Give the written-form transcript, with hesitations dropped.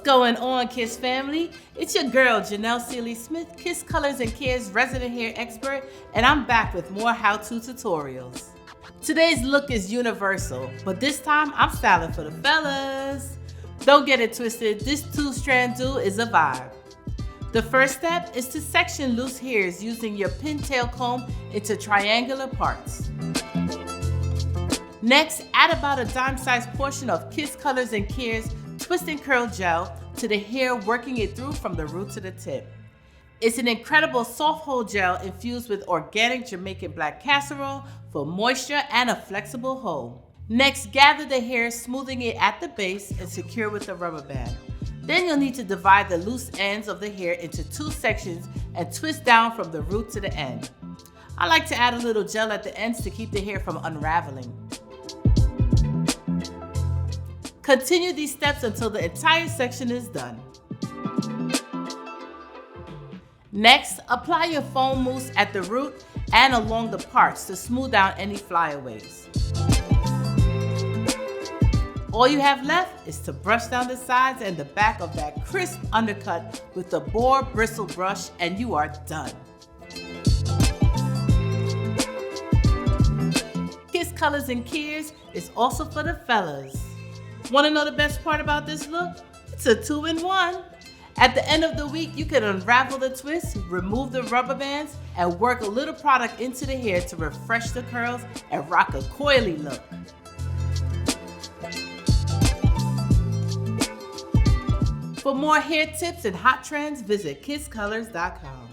going on, Kiss family? It's your girl, Janel Smith, Kiss Colors and Care's resident hair expert, and I'm back with more how-to tutorials. Today's look is universal, but this time I'm styling for the fellas. Don't get it twisted, this 2-strand do is a vibe. The first step is to section loose hairs using your pintail comb into triangular parts. Next, add about a dime-sized portion of Kiss Colors and Care's Twist and Curl Gel to the hair, working it through from the root to the tip. It's an incredible soft hold gel infused with organic Jamaican black casserole for moisture and a flexible hold. Next, gather the hair, smoothing it at the base and secure with a rubber band. Then you'll need to divide the loose ends of the hair into 2 sections and twist down from the root to the end. I like to add a little gel at the ends to keep the hair from unraveling. Continue these steps until the entire section is done. Next, apply your foam mousse at the root and along the parts to smooth out any flyaways. All you have left is to brush down the sides and the back of that crisp undercut with the Boar bristle brush, and you are done. Kiss Colors and Cares is also for the fellas. Want to know the best part about this look? It's a 2-in-1. At the end of the week, you can unravel the twist, remove the rubber bands, and work a little product into the hair to refresh the curls and rock a coily look. For more hair tips and hot trends, visit kisscolors.com.